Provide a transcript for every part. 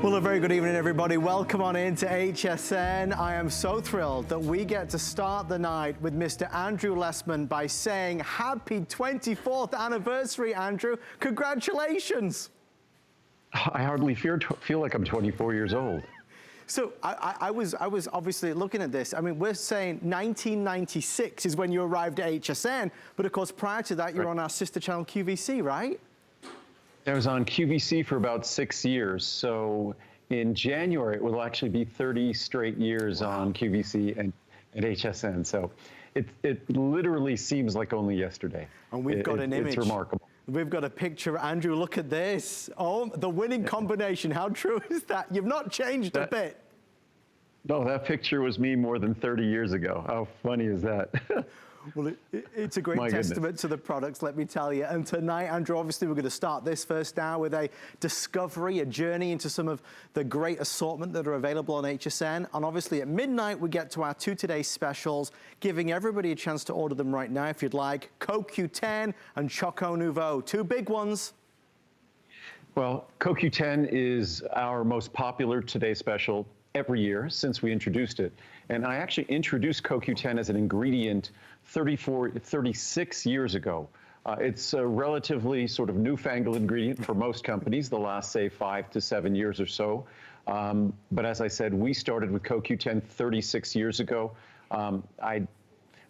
Well, a very good evening, everybody. Welcome on into HSN. I am so thrilled that we get to start the night with Mr. Andrew Lessman by saying happy 24th anniversary, Andrew. Congratulations. I hardly feel like I'm 24 years old. So I was obviously looking at this. I mean, we're saying 1996 is when you arrived at HSN, but of course, prior to that, you're on our sister channel QVC, right? I was on QVC for about 6 years. So in January, it will actually be 30 straight years on QVC and HSN. So it literally seems like only yesterday. And we've got an image. It's remarkable. We've got a picture. Andrew, look at this. Oh, the winning combination. How true is that? You've not changed a bit. No, that picture was me more than 30 years ago. How funny is that? Well, it's a great testament to the products, let me tell you. And tonight, Andrew, obviously we're going to start this first hour with a discovery, a journey into some of the great assortment that are available on HSN. And obviously at midnight, we get to our two today's specials, giving everybody a chance to order them right now if you'd like. CoQ10 and Choco Nouveau, two big ones. Well, CoQ10 is our most popular Today Special every year since we introduced it. And I actually introduced CoQ10 as an ingredient 36 years ago. It's a relatively sort of newfangled ingredient for most companies, the last, say, 5 to 7 years or so. But as I said, we started with CoQ10 36 years ago. I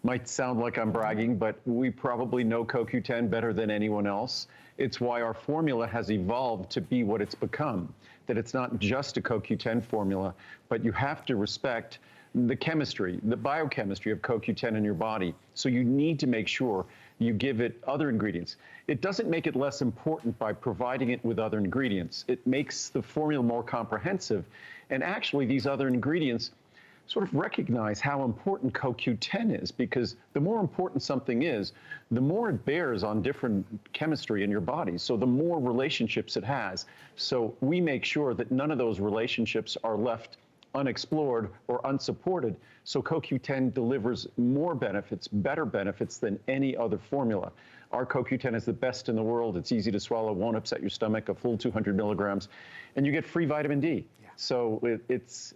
might sound like I'm bragging, but we probably know CoQ10 better than anyone else. It's why our formula has evolved to be what it's become, that it's not just a CoQ10 formula, but you have to respect the chemistry, the biochemistry of CoQ10 in your body. So you need to make sure you give it other ingredients. It doesn't make it less important by providing it with other ingredients. It makes the formula more comprehensive. And actually, these other ingredients sort of recognize how important CoQ10 is, because the more important something is, the more it bears on different chemistry in your body. So the more relationships it has. So we make sure that none of those relationships are left unexplored or unsupported. So CoQ10 delivers more benefits, better benefits than any other formula. Our CoQ10 is the best in the world. It's easy to swallow, won't upset your stomach, a full 200 milligrams, and you get free vitamin D. So it's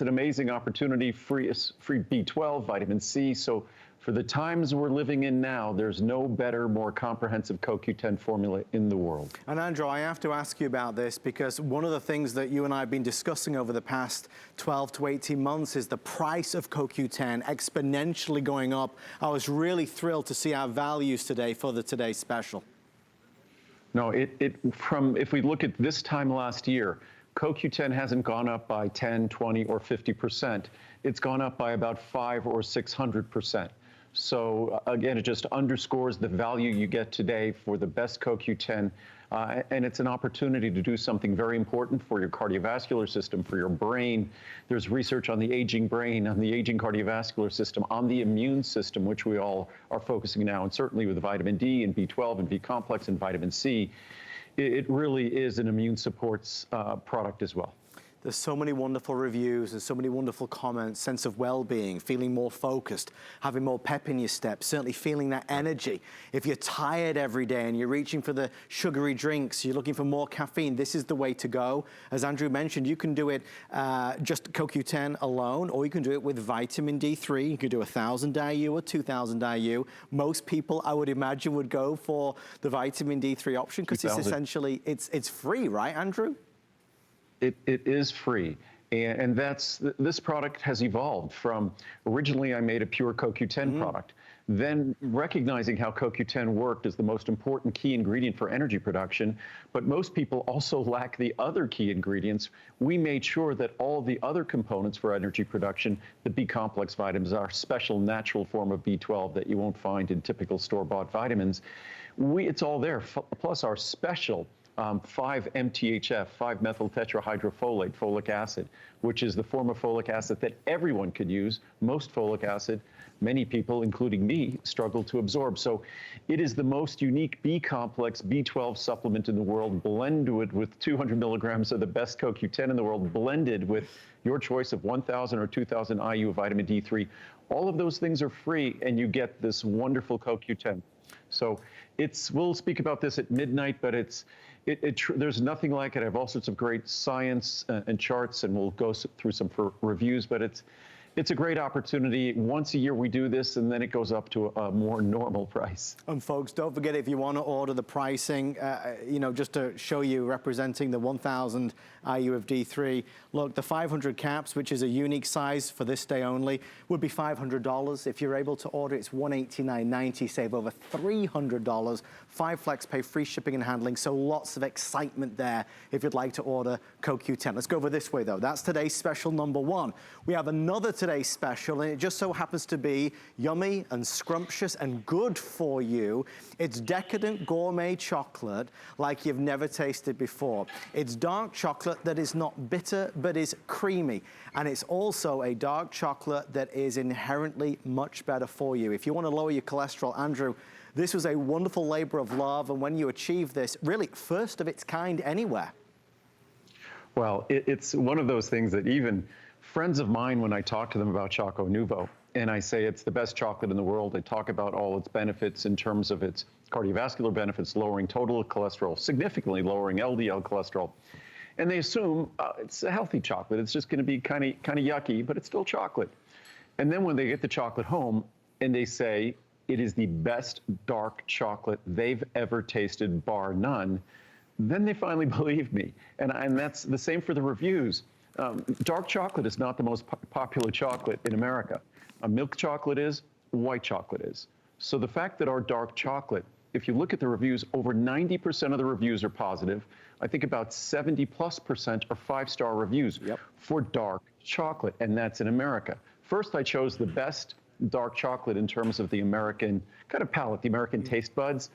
an amazing opportunity, free B12, vitamin C. So for the times we're living in now, there's no better, more comprehensive CoQ10 formula in the world. And Andrew, I have to ask you about this because one of the things that you and I have been discussing over the past 12 to 18 months is the price of CoQ10 exponentially going up. I was really thrilled to see our values today for the Today Special. No, if we look at this time last year, CoQ10 hasn't gone up by 10, 20, or 50%. It's gone up by about 500 or 600%. So again, it just underscores the value you get today for the best CoQ10. And it's an opportunity to do something very important for your cardiovascular system, for your brain. There's research on the aging brain, on the aging cardiovascular system, on the immune system, which we all are focusing now, and certainly with vitamin D and B12 and B complex and vitamin C. It really is an immune supports product as well. There's so many wonderful reviews and so many wonderful comments, sense of well-being, feeling more focused, having more pep in your step, certainly feeling that energy. If you're tired every day and you're reaching for the sugary drinks, you're looking for more caffeine, this is the way to go. As Andrew mentioned, you can do it just CoQ10 alone, or you can do it with vitamin D3. You could do 1,000 IU or 2,000 IU. Most people, I would imagine, would go for the vitamin D3 option because it's essentially, it's free, right, Andrew? It is free. And this product has evolved from, originally I made a pure CoQ10 product. Then recognizing how CoQ10 worked as the most important key ingredient for energy production, but most people also lack the other key ingredients. We made sure that all the other components for energy production, the B complex vitamins, our special natural form of B12 that you won't find in typical store-bought vitamins, it's all there, plus our special 5-MTHF, 5-methyl tetrahydrofolate, folic acid, which is the form of folic acid that everyone could use. Most folic acid, many people, including me, struggle to absorb. So it is the most unique B complex B12 supplement in the world, blended with 200 milligrams of the best CoQ10 in the world, blended with your choice of 1,000 or 2,000 IU of vitamin D3. All of those things are free, and you get this wonderful CoQ10. So we'll speak about this at midnight, but there's nothing like it. I have all sorts of great science and charts, and we'll go through some reviews, but it's a great opportunity. Once a year we do this, and then it goes up to a more normal price. And folks, don't forget, if you want to order the pricing, you know, just to show you representing the 1000 IU of D3, look, the 500 caps, which is a unique size for this day only, would be $500. If you're able to order, it's $189.90, save over $300. 5 flex pay, free shipping and handling, so lots of excitement there if you'd like to order CoQ10. Let's go over this way, though. That's today's special number 1. We have another today's special, and it just so happens to be yummy and scrumptious and good for you. It's Decadent Gourmet chocolate like you've never tasted before. It's dark chocolate that is not bitter but is creamy, and it's also a dark chocolate that is inherently much better for you. If you want to lower your cholesterol, Andrew, this was a wonderful labor of love, and when you achieve this, really first of its kind anywhere. Well, it's one of those things that even friends of mine, when I talk to them about Choco Nouveau, and I say it's the best chocolate in the world, they talk about all its benefits in terms of its cardiovascular benefits, lowering total cholesterol, significantly lowering LDL cholesterol. And they assume it's a healthy chocolate. It's just going to be kind of yucky, but it's still chocolate. And then when they get the chocolate home and they say it is the best dark chocolate they've ever tasted, bar none, then they finally believe me. And that's the same for the reviews. Dark chocolate is not the most popular chocolate in America. Milk chocolate is, white chocolate is. So the fact that our dark chocolate, if you look at the reviews, over 90% of the reviews are positive. I think about 70+% are 5-star reviews for dark chocolate, and that's in America. First, I chose the best dark chocolate in terms of the American kind of palate, the American taste buds.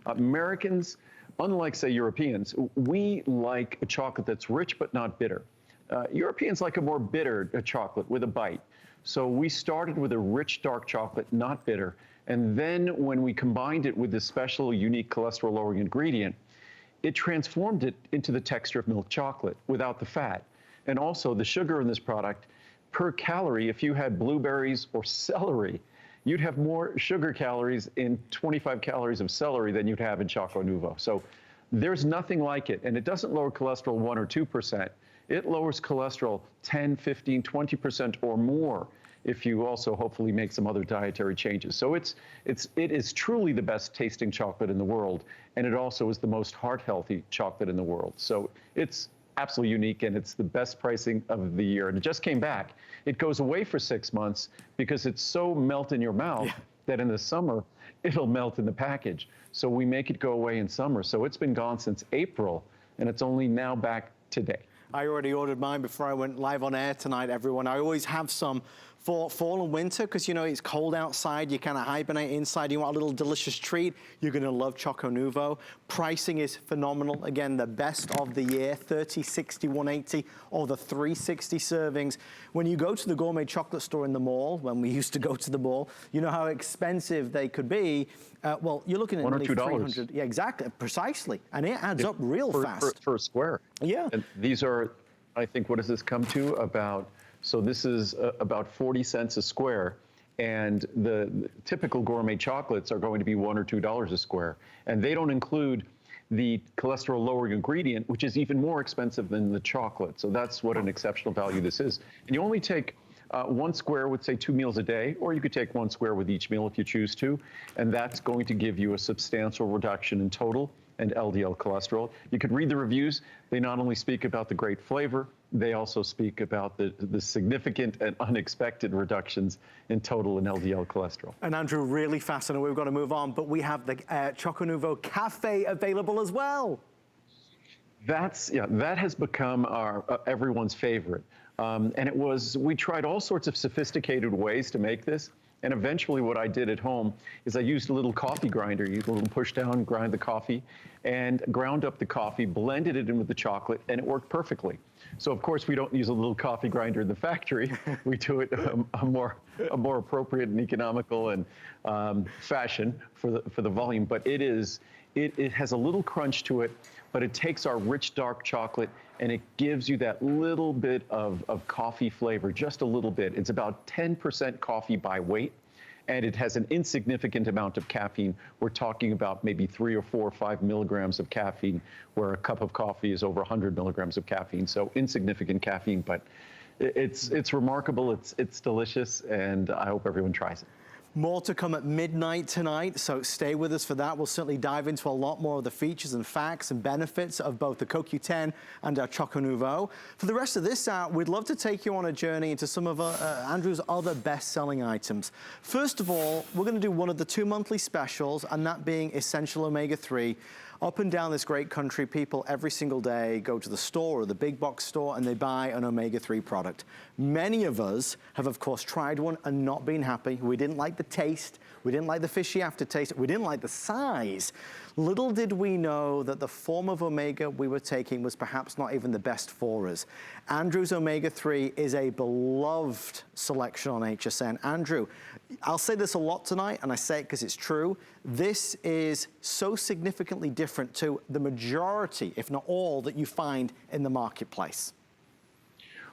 Americans, unlike, say, Europeans, we like a chocolate that's rich but not bitter. Europeans like a more bitter chocolate with a bite. So we started with a rich dark chocolate, not bitter. And then when we combined it with this special, unique cholesterol-lowering ingredient, it transformed it into the texture of milk chocolate without the fat. And also the sugar in this product, per calorie, if you had blueberries or celery, you'd have more sugar calories in 25 calories of celery than you'd have in Choco Nouveau. So there's nothing like it. And it doesn't lower cholesterol 1 or 2%. It lowers cholesterol 10, 15, 20% or more if you also hopefully make some other dietary changes. So it is truly the best tasting chocolate in the world, and it also is the most heart healthy chocolate in the world. So it's absolutely unique, and it's the best pricing of the year. And it just came back. It goes away for 6 months because it's so melt in your mouth that in the summer it'll melt in the package. So we make it go away in summer. So it's been gone since April, and it's only now back today. I already ordered mine before I went live on air tonight, everyone. I always have some for fall and winter because, you know, it's cold outside. You kind of hibernate inside. You want a little delicious treat. You're going to love Choco Nouveau. Pricing is phenomenal. Again, the best of the year, 30, 60, 180, or the 360 servings. When you go to the gourmet chocolate store in the mall, when we used to go to the mall, you know how expensive they could be. Well, you're looking at $1 or nearly $2. 300. Yeah, exactly, precisely. And it adds up real fast. For a square. Yeah. And these are, I think, what does this come to? So this is about 40 cents a square. And the typical gourmet chocolates are going to be $1 or $2 a square. And they don't include the cholesterol lowering ingredient, which is even more expensive than the chocolate. So that's what an exceptional value this is. And you only take 1 square with, say, 2 meals a day, or you could take 1 square with each meal if you choose to. And that's going to give you a substantial reduction in total and LDL cholesterol. You could read the reviews. They not only speak about the great flavor, they also speak about the significant and unexpected reductions in total and LDL cholesterol. And Andrew, really fascinating. We've got to move on, but we have the Choco Nouveau Cafe available as well. That has become everyone's favorite. And we tried all sorts of sophisticated ways to make this. And eventually what I did at home is I used a little coffee grinder, a little push down, grind the coffee, and ground up the coffee, blended it in with the chocolate, and it worked perfectly. So of course we don't use a little coffee grinder in the factory. We do it a more appropriate and economical and fashion for the volume. But it has a little crunch to it, but it takes our rich dark chocolate and it gives you that little bit of coffee flavor, just a little bit. It's about 10% coffee by weight, and it has an insignificant amount of caffeine. We're talking about maybe 3 or 4 or 5 milligrams of caffeine, where a cup of coffee is over 100 milligrams of caffeine. So insignificant caffeine, but it's remarkable, it's delicious, and I hope everyone tries it. More to come at midnight tonight, so stay with us for that. We'll certainly dive into a lot more of the features and facts and benefits of both the CoQ10 and our Choco Nouveau. For the rest of this hour, we'd love to take you on a journey into some of Andrew's other best-selling items. First of all, we're going to do one of the 2 monthly specials, and that being Essential Omega-3. Up and down this great country, people every single day go to the store or the big box store and they buy an omega-3 product. Many of us have, of course, tried one and not been happy. We didn't like the taste. We didn't like the fishy aftertaste. We didn't like the size. Little did we know that the form of omega we were taking was perhaps not even the best for us. Andrew's omega-3 is a beloved selection on HSN. Andrew, I'll say this a lot tonight, and I say it because it's true. This is so significantly different to the majority, if not all, that you find in the marketplace.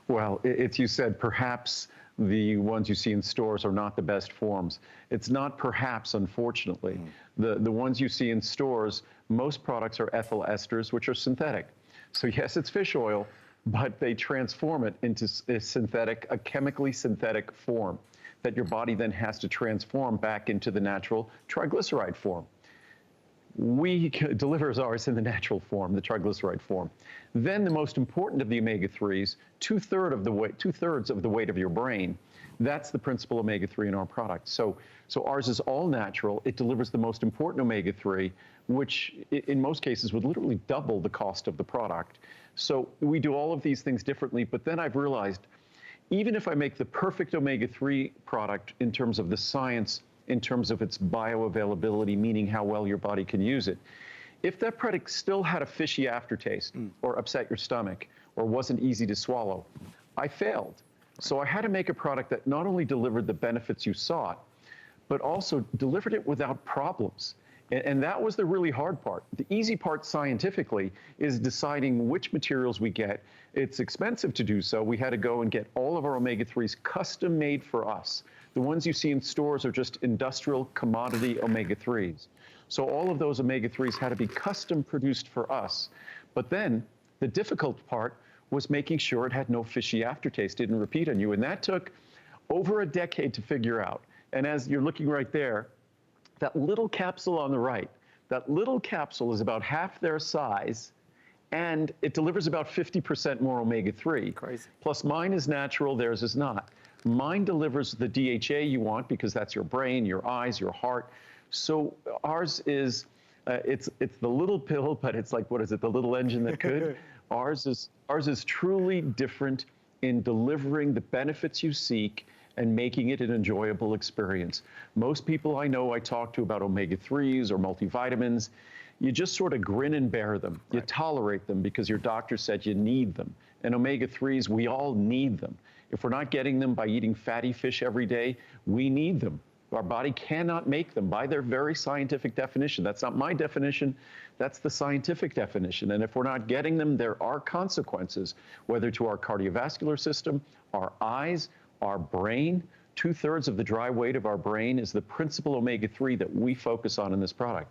Well, it's, you said, perhaps the ones you see in stores are not the best forms. It's not perhaps, unfortunately. The ones you see in stores, most products are ethyl esters, which are synthetic. So yes, it's fish oil, but they transform it into a chemically synthetic form that your body then has to transform back into the natural triglyceride form. We deliver ours in the natural form, the triglyceride form. Then the most important of the omega-3s, two-thirds of the weight of your brain, that's the principal omega-3 in our product. So ours is all natural. It delivers the most important omega-3, which in most cases would literally double the cost of the product. So we do all of these things differently, but then I've realized, even if I make the perfect omega-3 product in terms of the science, in terms of its bioavailability, meaning how well your body can use it, if that product still had a fishy aftertaste or upset your stomach or wasn't easy to swallow, I failed. So I had to make a product that not only delivered the benefits you sought, but also delivered it without problems. And that was the really hard part. The easy part scientifically is deciding which materials we get. It's expensive to do so. We had to go and get all of our omega-3s custom made for us. The ones you see in stores are just industrial commodity omega-3s. So all of those omega-3s had to be custom produced for us. But then the difficult part was making sure it had no fishy aftertaste, didn't repeat on you. And that took over a decade to figure out. And as you're looking right there, that little capsule on the right, that little capsule is about half their size, and it delivers about 50% more omega-3. Crazy. Plus mine is natural, theirs is not. Mine delivers the DHA you want because that's your brain, your eyes, your heart. So ours is, it's the little pill, but it's like, what is it, the little engine that could? Ours is truly different in delivering the benefits you seek and making it an enjoyable experience. Most people I know I talk to about omega-3s or multivitamins, you just sort of grin and bear them. Right. You tolerate them because your doctor said you need them. And omega-3s, we all need them. If we're not getting them by eating fatty fish every day, we need them. Our body cannot make them by their very scientific definition. That's not my definition, that's the scientific definition. And if we're not getting them, there are consequences, whether to our cardiovascular system, our eyes, our brain. Two-thirds of the dry weight of our brain is the principal omega-3 that we focus on in this product.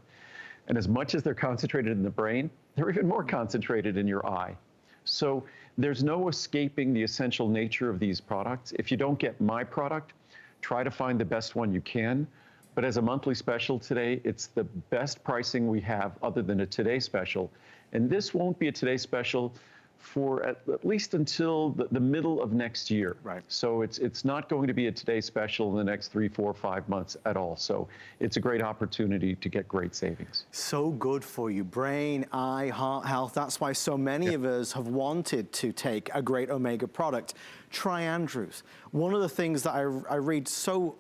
And as much as they're concentrated in the brain, they're even more concentrated in your eye. So there's no escaping the essential nature of these products. If you don't get my product, try to find the best one you can. But as a monthly special today, it's the best pricing we have other than a Today Special. And this won't be a Today Special for at least until the middle of next year. Right. So it's not going to be a Today Special in the next 3, 4, 5 months at all. So it's a great opportunity to get great savings. So good for you. Brain, eye, heart health. That's why so many of us have wanted to take a great omega product. Try Andrew's. One of the things that I read so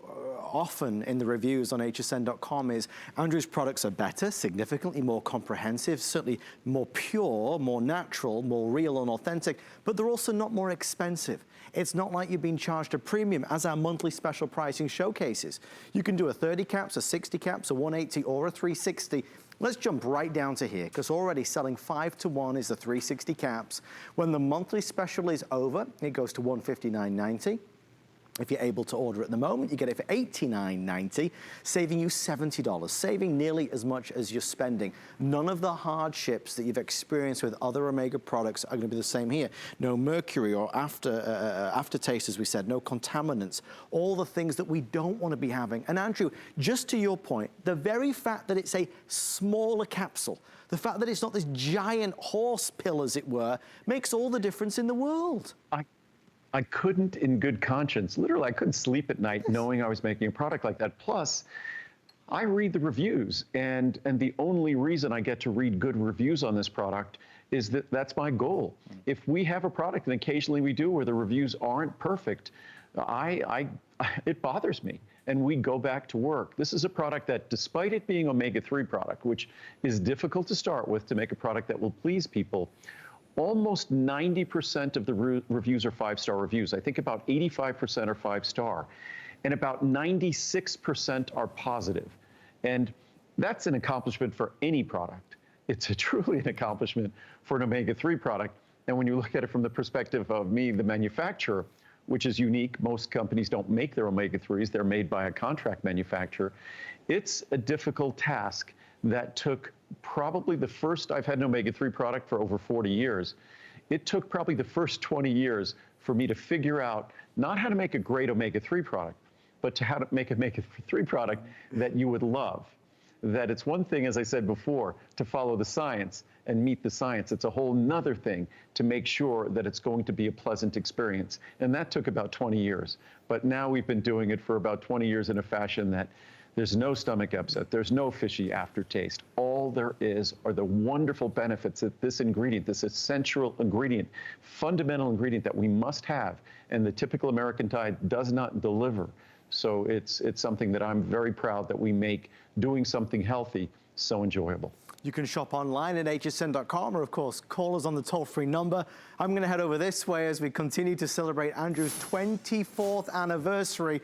often in the reviews on hsn.com is Andrew's products are better, significantly more comprehensive, certainly more pure, more natural, more real and authentic, but they're also not more expensive. It's not like you're being charged a premium as our monthly special pricing showcases. You can do a 30 caps, a 60 caps, a 180 or a 360. Let's jump right down to here, because already selling 5 to 1 is the 360 caps. When the monthly special is over, it goes to $159.90. If you're able to order at the moment, you get it for $89.90, saving you $70, saving nearly as much as you're spending. None of the hardships that you've experienced with other omega products are going to be the same here. No mercury or aftertaste, as we said, no contaminants, all the things that we don't want to be having. And Andrew, just to your point, the very fact that it's a smaller capsule, the fact that it's not this giant horse pill, as it were, makes all the difference in the world. I couldn't, in good conscience, literally, I couldn't sleep at night knowing I was making a product like that. Plus, I read the reviews, and the only reason I get to read good reviews on this product is that that's my goal. If we have a product, and occasionally we do, where the reviews aren't perfect, it bothers me, and we go back to work. This is a product that, despite it being omega-3 product, which is difficult to start with to make a product that will please people, almost 90% of the reviews are 5-star reviews. I think about 85% are 5-star, and about 96% are positive. And that's an accomplishment for any product. It's truly an accomplishment for an omega-3 product. And when you look at it from the perspective of me, the manufacturer, which is unique, most companies don't make their omega-3s, they're made by a contract manufacturer. It's a difficult task that took probably the first, I've had an omega-3 product for over 40 years. It took probably the first 20 years for me to figure out not how to make a great omega-3 product, but to how to make an omega-3 product that you would love. That it's one thing, as I said before, to follow the science and meet the science. It's a whole nother thing to make sure that it's going to be a pleasant experience. And that took about 20 years. But now we've been doing it for about 20 years in a fashion that there's no stomach upset, there's no fishy aftertaste. All there is are the wonderful benefits that this ingredient, this essential ingredient, fundamental ingredient that we must have, and the typical American diet does not deliver. So it's something that I'm very proud that we make doing something healthy so enjoyable. You can shop online at hsn.com, or of course, call us on the toll-free number. I'm gonna head over this way as we continue to celebrate Andrew's 24th anniversary.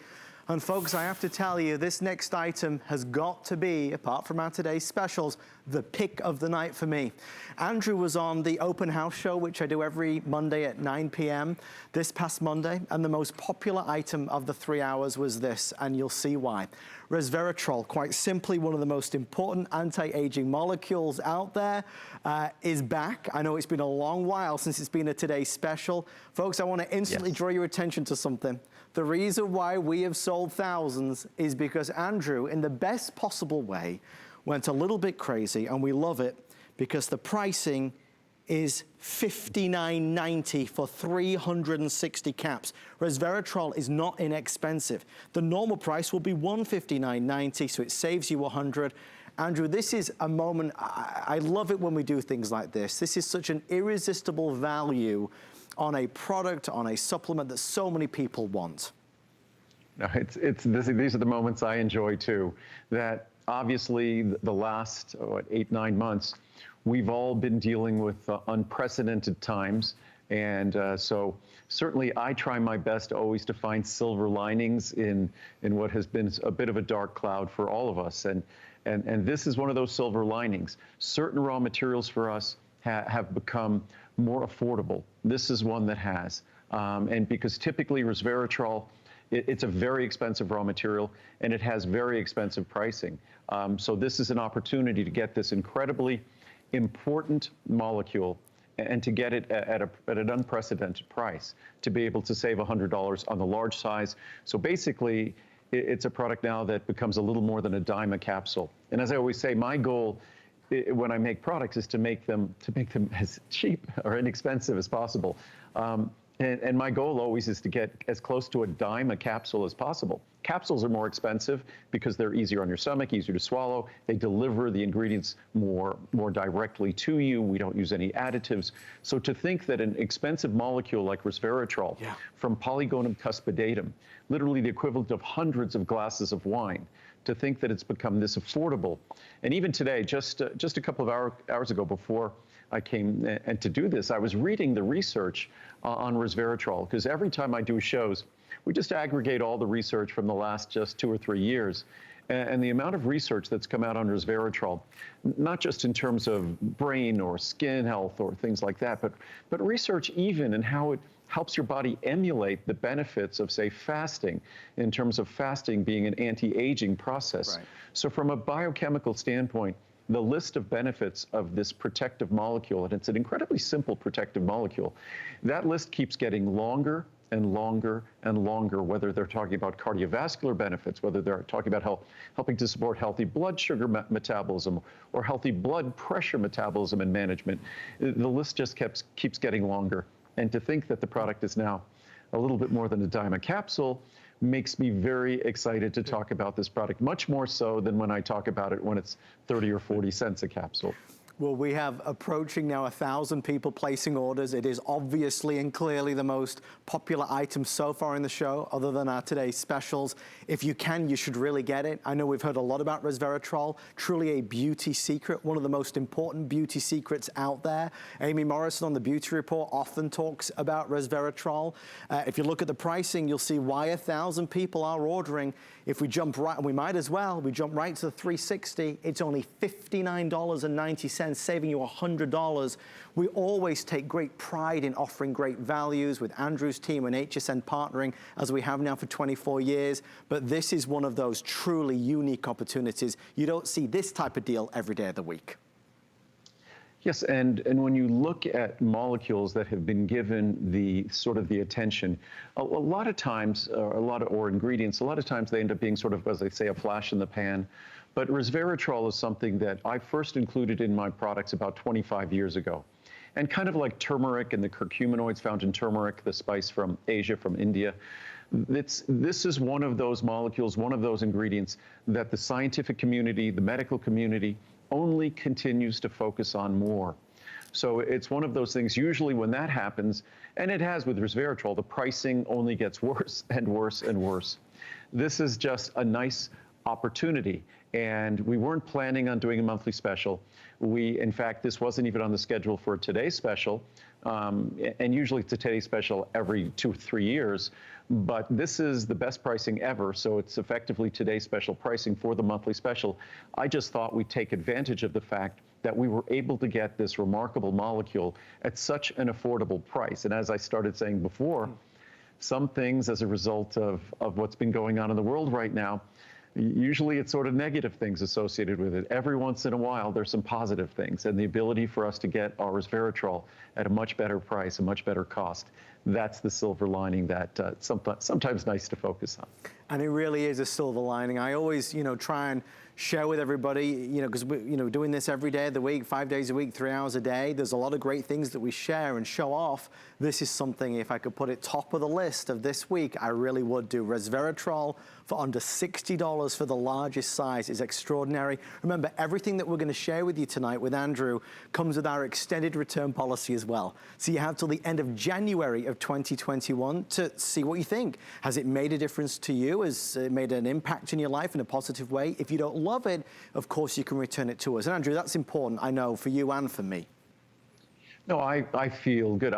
And folks, I have to tell you, this next item has got to be, apart from our today's specials, the pick of the night for me. Andrew was on the open house show, which I do every Monday at 9 p.m. this past Monday, and the most popular item of the 3 hours was this, and you'll see why. Resveratrol, quite simply one of the most important anti-aging molecules out there, is back. I know it's been a long while since it's been a today's special. Folks, I want to instantly draw your attention to something. The reason why we have sold thousands is because Andrew, in the best possible way, went a little bit crazy, and we love it because the pricing is $59.90 for 360 caps. Resveratrol is not inexpensive. The normal price will be $159.90, so it saves you $100. Andrew, this is a moment, I love it when we do things like this. This is such an irresistible value on a product, on a supplement that so many people want. No, these are the moments I enjoy too. That obviously the last 8-9 months, we've all been dealing with unprecedented times. And so certainly I try my best always to find silver linings in what has been a bit of a dark cloud for all of us. And this is one of those silver linings. Certain raw materials for us have become more affordable. This is one that has. And because typically resveratrol, it's a very expensive raw material, and it has very expensive pricing. So this is an opportunity to get this incredibly important molecule and to get it at an unprecedented price, to be able to save $100 on the large size. So basically, it's a product now that becomes a little more than a dime a capsule. And as I always say, my goal when I make products is to make them as cheap or inexpensive as possible. And my goal always is to get as close to a dime a capsule as possible. Capsules are more expensive because they're easier on your stomach, easier to swallow. They deliver the ingredients more directly to you. We don't use any additives. So to think that an expensive molecule like resveratrol from Polygonum cuspidatum, literally the equivalent of hundreds of glasses of wine, to think that it's become this affordable. And even today, just a couple of hours ago before I came and to do this, I was reading the research on resveratrol, because every time I do shows, we just aggregate all the research from the last just 2 or 3 years. And the amount of research that's come out on resveratrol, not just in terms of brain or skin health or things like that, but research even in how helps your body emulate the benefits of, say, fasting, in terms of fasting being an anti-aging process. Right. So from a biochemical standpoint, the list of benefits of this protective molecule, and it's an incredibly simple protective molecule, that list keeps getting longer and longer and longer, whether they're talking about cardiovascular benefits, whether they're talking about helping to support healthy blood sugar metabolism or healthy blood pressure metabolism and management. The list just keeps getting longer. And to think that the product is now a little bit more than a dime a capsule makes me very excited to talk about this product, much more so than when I talk about it when it's 30 or 40 cents a capsule. Well, we have approaching now 1,000 people placing orders. It is obviously and clearly the most popular item so far in the show, other than our today's specials. If you can, you should really get it. I know we've heard a lot about Resveratrol, truly a beauty secret, one of the most important beauty secrets out there. Amy Morrison on the Beauty Report often talks about Resveratrol. If you look at the pricing, you'll see why 1,000 people are ordering. If we jump right, and we might as well, we jump right to the 360, it's only $59.90, saving you $100. We always take great pride in offering great values with Andrew's team and HSN partnering, as we have now for 24 years. But this is one of those truly unique opportunities. You don't see this type of deal every day of the week. Yes, and when you look at molecules that have been given the sort of the attention, a lot of times, or ingredients, a lot of times they end up being sort of, as they say, a flash in the pan. But Resveratrol is something that I first included in my products about 25 years ago. And kind of like turmeric and the curcuminoids found in turmeric, the spice from Asia, from India, this is one of those molecules, one of those ingredients that the scientific community, the medical community, only continues to focus on more. So it's one of those things, usually when that happens, and it has with Resveratrol, the pricing only gets worse and worse and worse. This is just a nice opportunity, and we weren't planning on doing a monthly special. In fact, this wasn't even on the schedule for today's special, and usually it's a today's special every 2 or 3 years, but this is the best pricing ever, so it's effectively today's special pricing for the monthly special. I just thought we'd take advantage of the fact that we were able to get this remarkable molecule at such an affordable price. And as I started saying before, some things as a result of what's been going on in the world right now, usually it's sort of negative things associated with it. Every once in a while, there's some positive things, and the ability for us to get our Resveratrol at a much better price, a much better cost, that's the silver lining that sometimes nice to focus on. And it really is a silver lining. I always, try and share with everybody, because we're doing this every day of the week, 5 days a week, 3 hours a day. There's a lot of great things that we share and show off. This is something, if I could put it top of the list of this week, I really would do. Resveratrol for under $60 for the largest size is extraordinary. Remember, everything that we're going to share with you tonight with Andrew comes with our extended return policy as well. So you have till the end of January of 2021 to see what you think. Has it made a difference to you? Has it made an impact in your life in a positive way? If you don't love it, of course you can return it to us. And Andrew, that's important, I know, for you and for me. No, I feel good.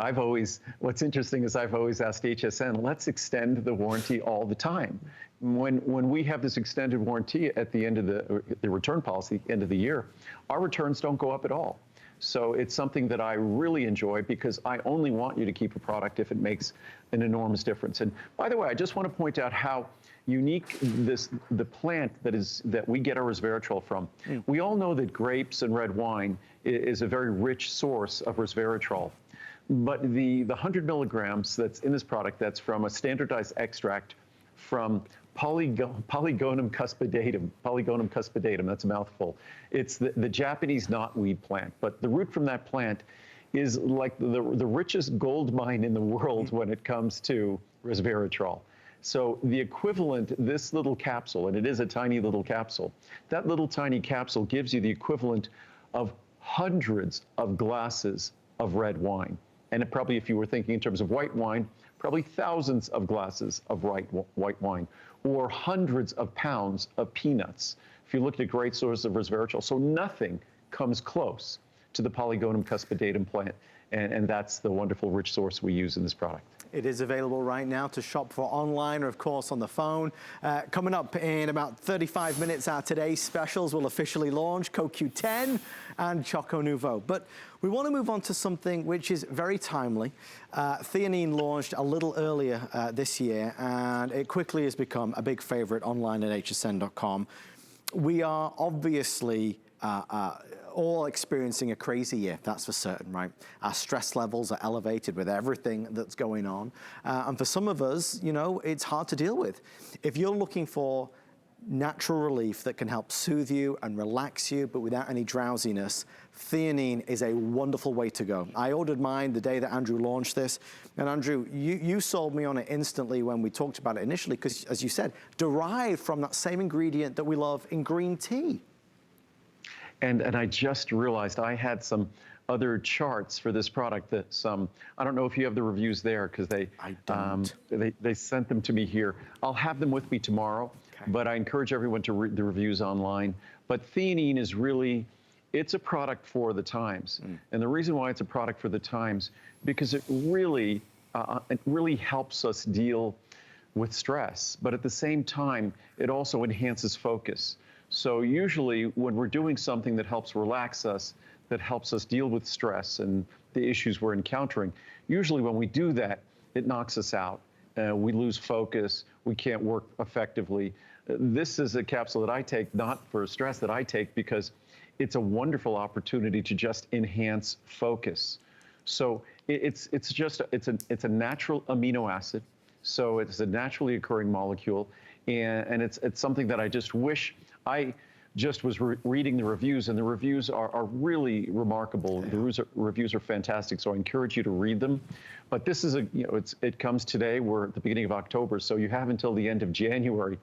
What's interesting is I've always asked HSN, let's extend the warranty all the time. When we have this extended warranty at the end of the return policy, end of the year, our returns don't go up at all. So it's something that I really enjoy because I only want you to keep a product if it makes an enormous difference. And by the way, I just want to point out how unique the plant that we get our Resveratrol from. We all know that grapes and red wine is a very rich source of Resveratrol. But the 100 milligrams that's in this product, that's from a standardized extract from Polygonum cuspidatum, that's a mouthful. It's the Japanese knotweed plant, but the root from that plant is like the richest gold mine in the world when it comes to Resveratrol. So the equivalent, this little capsule, and it is a tiny little capsule, that little tiny capsule gives you the equivalent of hundreds of glasses of red wine. And it probably, if you were thinking in terms of white wine, probably thousands of glasses of white wine, or hundreds of pounds of peanuts, if you looked at great sources of Resveratrol. So nothing comes close to the Polygonum cuspidatum plant, and that's the wonderful rich source we use in this product. It is available right now to shop for online or, of course, on the phone. Coming up in about 35 minutes, our today's specials will officially launch, CoQ10 and Choco Nouveau. But we want to move on to something which is very timely. Theanine launched a little earlier this year, and it quickly has become a big favorite online at hsn.com. We are obviously all experiencing a crazy year, that's for certain, right? Our stress levels are elevated with everything that's going on. And for some of us, you know, it's hard to deal with. If you're looking for natural relief that can help soothe you and relax you, but without any drowsiness, theanine is a wonderful way to go. I ordered mine the day that Andrew launched this. And Andrew, you sold me on it instantly when we talked about it initially, because as you said, derived from that same ingredient that we love in green tea. And I just realized I had some other charts for this product that I don't know if you have the reviews there, because they sent them to me here. I'll have them with me tomorrow, okay. But I encourage everyone to read the reviews online. But theanine is really, it's a product for the times. And the reason why it's a product for the times, because it really helps us deal with stress. But at the same time, it also enhances focus. So usually when we're doing something that helps relax us, that helps us deal with stress and the issues we're encountering, usually when we do that, it knocks us out. We lose focus. We can't work effectively. This is a capsule that I take, not for stress, that I take because it's a wonderful opportunity to just enhance focus. So it's a natural amino acid. So it's a naturally occurring molecule, and it's something that I just wish. I just was reading the reviews, and the reviews are really remarkable. Yeah. The reviews are fantastic, so I encourage you to read them. But this is it comes today. We're at the beginning of October, so you have until the end of January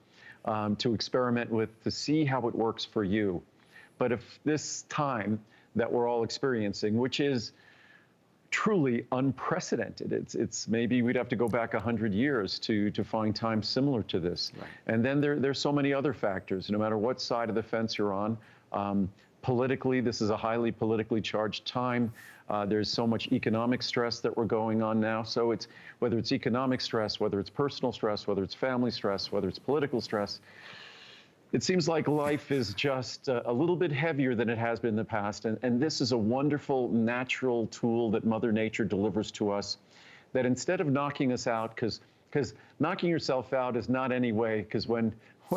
to experiment with, to see how it works for you. But if this time that we're all experiencing, which is truly unprecedented. It's maybe we'd have to go back 100 years to find times similar to this. Right. And then there's so many other factors, no matter what side of the fence you're on. Politically, this is a highly politically charged time. There's so much economic stress that we're going on now. So it's whether it's economic stress, whether it's personal stress, whether it's family stress, whether it's political stress, it seems like life is just a little bit heavier than it has been in the past. And this is a wonderful natural tool that Mother Nature delivers to us, that instead of knocking us out, because knocking yourself out is not any way, because when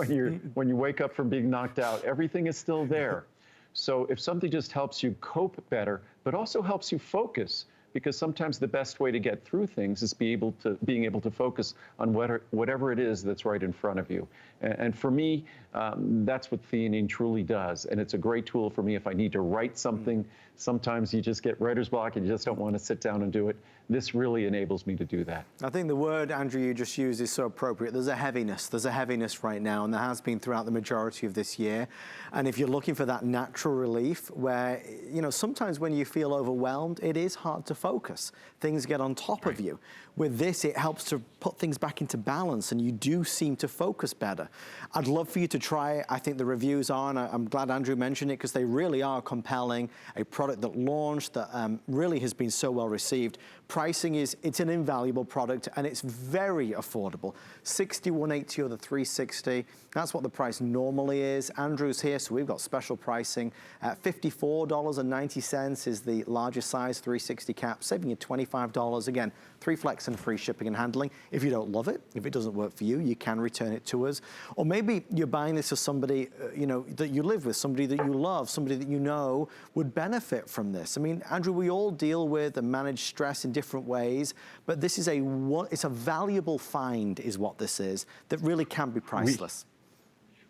you wake up from being knocked out, everything is still there. So if something just helps you cope better, but also helps you focus, because sometimes the best way to get through things is being able to focus on whatever it is that's right in front of you. And for me, that's what theanine truly does. And it's a great tool for me if I need to write something. Sometimes you just get writer's block and you just don't want to sit down and do it. This really enables me to do that. I think the word, Andrew, you just used is so appropriate. There's a heaviness right now, and there has been throughout the majority of this year. And if you're looking for that natural relief where, you know, sometimes when you feel overwhelmed, it is hard to focus. Things get on top of you. With this, it helps to put things back into balance, and you do seem to focus better. I'd love for you to try it. I think the reviews are, and I'm glad Andrew mentioned it, because they really are compelling. A product that launched that really has been so well received. Pricing it's an invaluable product, and it's very affordable. $61.80 or the $360. That's what the price normally is. Andrew's here, so we've got special pricing. $54.90 is the largest size, 360 cap, saving you $25. Again, 3 flex and free shipping and handling. If you don't love it, if it doesn't work for you, you can return it to us. Or maybe you're buying this for somebody you know, that you live with, somebody that you love, somebody that you know would benefit from this. I mean, Andrew, we all deal with and manage stress in different ways, but this is it's a valuable find, is what this is, that really can be priceless.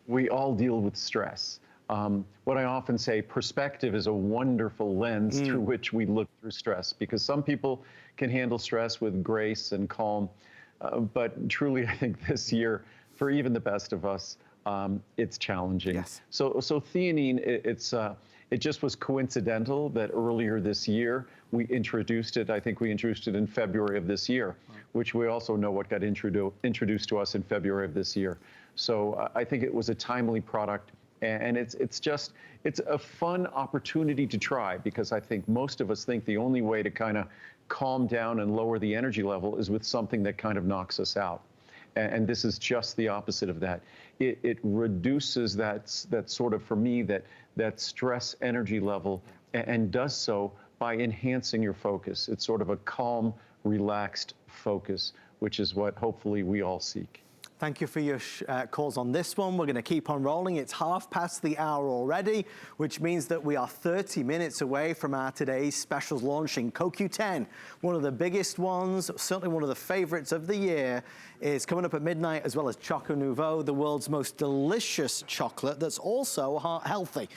We all deal with stress. What I often say, perspective is a wonderful lens through which we look through stress, because some people can handle stress with grace and calm, but truly I think this year, for even the best of us, it's challenging. Yes. So theanine, it just was coincidental that earlier this year we introduced it. I think we introduced it in February of this year, which we also know what got introduced to us in February of this year. So I think it was a timely product. And it's a fun opportunity to try, because I think most of us think the only way to kind of calm down and lower the energy level is with something that kind of knocks us out. And this is just the opposite of that. It reduces that sort of, for me, that stress energy level, and does so by enhancing your focus. It's sort of a calm, relaxed focus, which is what hopefully we all seek. Thank you for your calls on this one. We're going to keep on rolling. It's half past the hour already, which means that we are 30 minutes away from our today's specials launching. CoQ10, one of the biggest ones, certainly one of the favorites of the year, is coming up at midnight, as well as Choco Nouveau, the world's most delicious chocolate that's also heart healthy.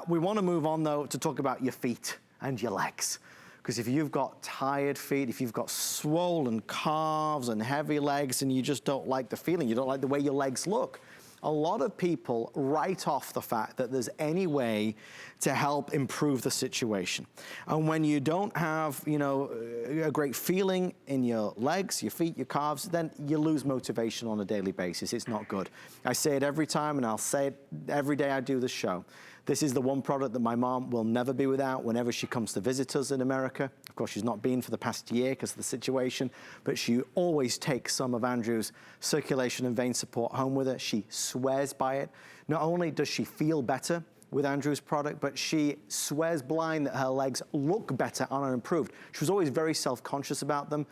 We want to move on, though, to talk about your feet and your legs. Because if you've got tired feet, if you've got swollen calves and heavy legs, and you just don't like the feeling, you don't like the way your legs look, a lot of people write off the fact that there's any way to help improve the situation. And when you don't have, you know, a great feeling in your legs, your feet, your calves, then you lose motivation on a daily basis. It's not good. I say it every time, and I'll say it every day I do this show. This is the one product that my mom will never be without whenever she comes to visit us in America. Of course, she's not been for the past year because of the situation, but she always takes some of Andrew's circulation and vein support home with her. She swears by it. Not only does she feel better with Andrew's product, but she swears blind that her legs look better and are improved. She was always very self-conscious about them.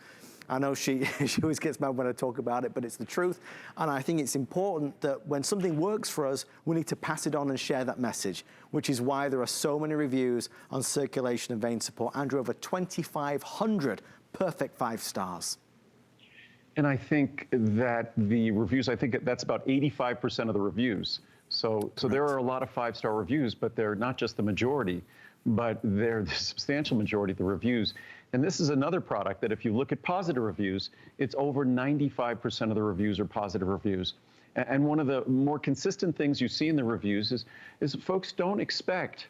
I know she always gets mad when I talk about it, but it's the truth. And I think it's important that when something works for us, we need to pass it on and share that message, which is why there are so many reviews on circulation and vein support. Andrew, over 2,500 perfect 5 stars. And I think that the reviews, I think that's about 85% of the reviews. So there are a lot of 5-star reviews, but they're not just the majority, but they're the substantial majority of the reviews. And this is another product that if you look at positive reviews, it's over 95% of the reviews are positive reviews. And one of the more consistent things you see in the reviews is folks don't expect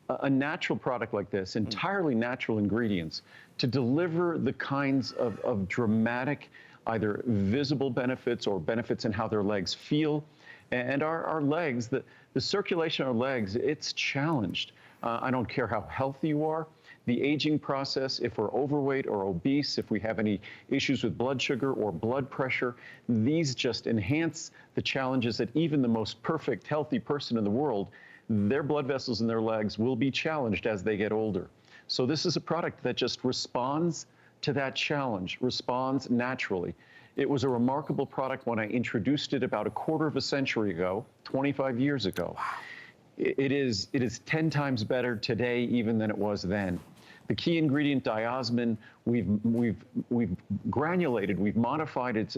a natural product like this, entirely natural ingredients, to deliver the kinds of dramatic, either visible benefits or benefits in how their legs feel. And our legs, the circulation of our legs, it's challenged. I don't care how healthy you are. The aging process, if we're overweight or obese, if we have any issues with blood sugar or blood pressure, these just enhance the challenges that even the most perfect, healthy person in the world, their blood vessels in their legs will be challenged as they get older. So this is a product that just responds to that challenge, responds naturally. It was a remarkable product when I introduced it about a quarter of a century ago, 25 years ago. Wow. It is 10 times better today even than it was then. The key ingredient, diosmin, we've granulated, we've modified its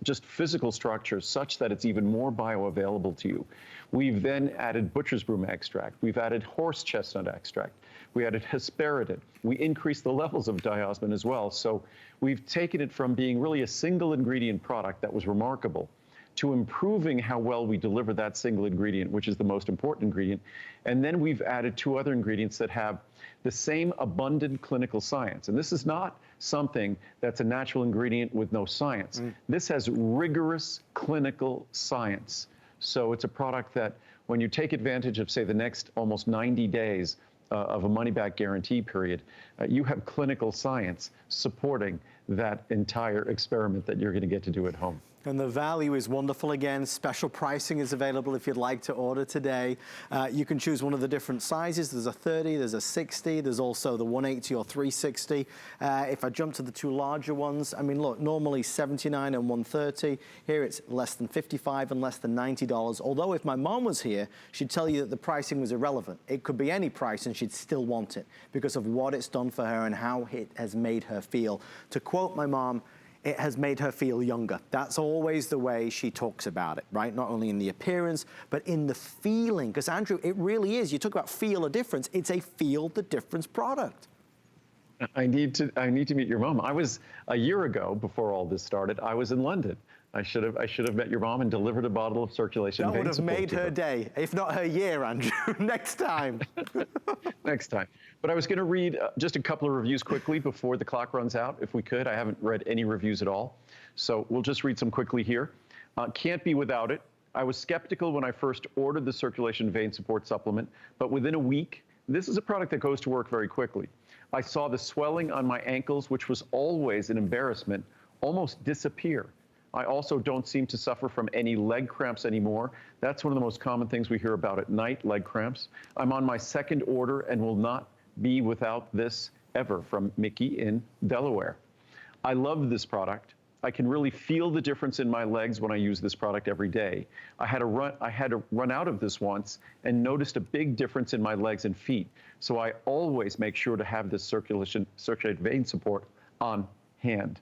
just physical structure such that it's even more bioavailable to you. We've then added butcher's broom extract. We've added horse chestnut extract. We added hesperidin. We increased the levels of diosmin as well. So we've taken it from being really a single ingredient product that was remarkable to improving how well we deliver that single ingredient, which is the most important ingredient. And then we've added 2 other ingredients that have the same abundant clinical science. And this is not something that's a natural ingredient with no science. This has rigorous clinical science. So it's a product that when you take advantage of, say, the next almost 90 days of a money-back guarantee period, you have clinical science supporting that entire experiment that you're going to get to do at home. And the value is wonderful. Again, special pricing is available if you'd like to order today. You can choose one of the different sizes. There's a 30, there's a 60, there's also the 180 or 360. If I jump to the 2 larger ones, I mean, look, normally $79 and $130. Here it's less than $55 and less than $90. Although if my mom was here, she'd tell you that the pricing was irrelevant. It could be any price and she'd still want it because of what it's done for her and how it has made her feel. To quote my mom, it has made her feel younger. That's always the way she talks about it, right? Not only in the appearance, but in the feeling. Because Andrew, it really is. You talk about feel a difference. It's a feel the difference product. I need to meet your mom. I was a year ago, before all this started, I was in London. I should have met your mom and delivered a bottle of circulation. That would have made her day, if not her year, Andrew. Next time. Next time. But I was going to read just a couple of reviews quickly before the clock runs out, if we could. I haven't read any reviews at all. So we'll just read some quickly here. Can't be without it. I was skeptical when I first ordered the circulation vein support supplement, but within a week, this is a product that goes to work very quickly. I saw the swelling on my ankles, which was always an embarrassment, almost disappear. I also don't seem to suffer from any leg cramps anymore. That's one of the most common things we hear about at night, leg cramps. I'm on my second order and will not be without this ever, from Mickey in Delaware. I love this product. I can really feel the difference in my legs when I use this product every day. I had to run out of this once and noticed a big difference in my legs and feet. So I always make sure to have this circulated vein support on hand.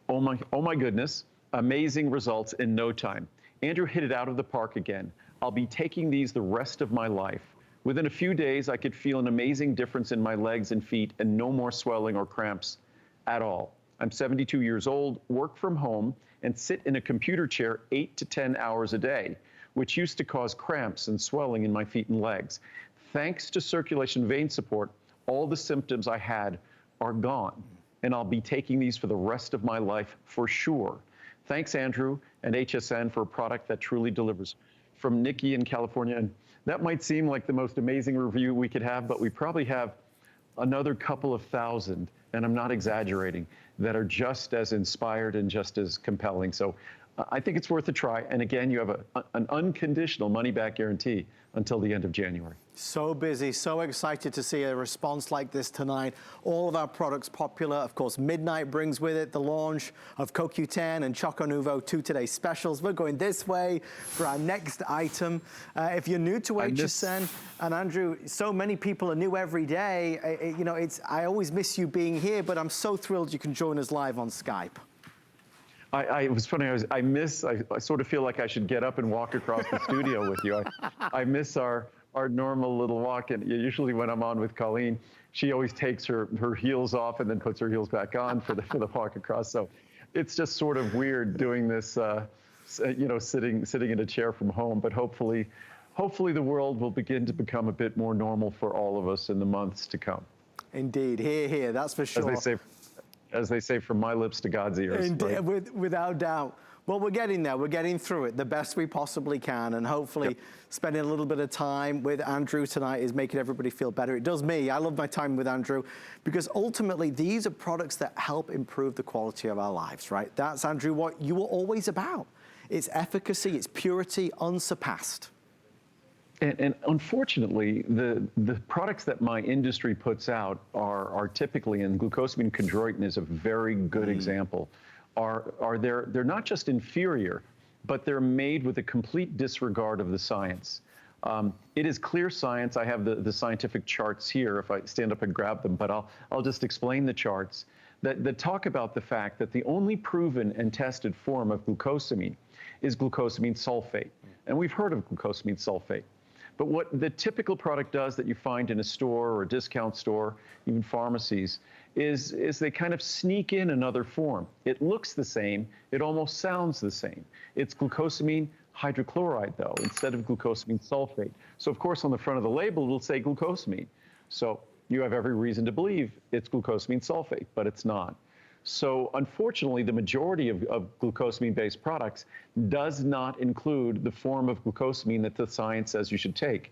Oh my goodness, amazing results in no time. Andrew hit it out of the park again. I'll be taking these the rest of my life. Within a few days, I could feel an amazing difference in my legs and feet and no more swelling or cramps at all. I'm 72 years old, work from home, and sit in a computer chair 8 to 10 hours a day, which used to cause cramps and swelling in my feet and legs. Thanks to circulation vein support, all the symptoms I had are gone, and I'll be taking these for the rest of my life for sure. Thanks, Andrew and HSN, for a product that truly delivers. From Nikki in California, and that might seem like the most amazing review we could have, but we probably have another couple of thousand, and I'm not exaggerating, that are just as inspired and just as compelling. So I think it's worth a try. And again, you have an unconditional money-back guarantee until the end of January. So busy, so excited to see a response like this tonight. All of our products popular. Of course, midnight brings with it the launch of CoQ10 and Choco Nouveau, 2 today's specials. We're going this way for our next item. If you're new to HSN, and Andrew, so many people are new every day. You know, I always miss you being here, but I'm so thrilled you can join us live on Skype. It was funny, I sort of feel like I should get up and walk across the studio with you. I miss our normal little walk, and usually when I'm on with Colleen, she always takes her heels off and then puts her heels back on for the walk across. So it's just sort of weird doing this, you know, sitting in a chair from home, but hopefully the world will begin to become a bit more normal for all of us in the months to come. Indeed, here, that's for sure. As they say, from my lips to God's ears. Indeed, right? Without doubt. Well, we're getting there. We're getting through it the best we possibly can. And hopefully spending a little bit of time with Andrew tonight is making everybody feel better. It does me. I love my time with Andrew because ultimately these are products that help improve the quality of our lives, right? That's, Andrew, what you were always about. It's efficacy, it's purity, unsurpassed. And unfortunately, the products that my industry puts out are typically, and glucosamine chondroitin is a very good example, they're not just inferior, but they're made with a complete disregard of the science. It is clear science. I have the scientific charts here if I stand up and grab them, but I'll just explain the charts that talk about the fact that the only proven and tested form of glucosamine is glucosamine sulfate. And we've heard of glucosamine sulfate. But what the typical product does that you find in a store or a discount store, even pharmacies, is they kind of sneak in another form. It looks the same. It almost sounds the same. It's glucosamine hydrochloride, though, instead of glucosamine sulfate. So, of course, on the front of the label, it'll say glucosamine. So you have every reason to believe it's glucosamine sulfate, but it's not. So unfortunately, the majority of glucosamine-based products does not include the form of glucosamine that the science says you should take.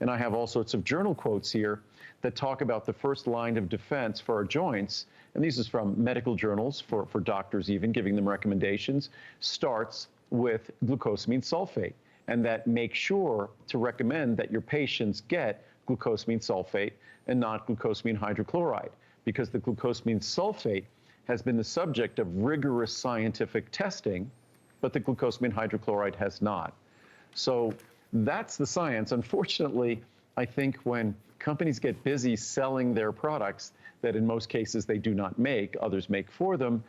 And I have all sorts of journal quotes here that talk about the first line of defense for our joints, and these is from medical journals for doctors even, giving them recommendations, starts with glucosamine sulfate, and that make sure to recommend that your patients get glucosamine sulfate and not glucosamine hydrochloride, because the glucosamine sulfate has been the subject of rigorous scientific testing, but the glucosamine hydrochloride has not. So that's the science. Unfortunately, I think when companies get busy selling their products that in most cases they do not make, others make for them,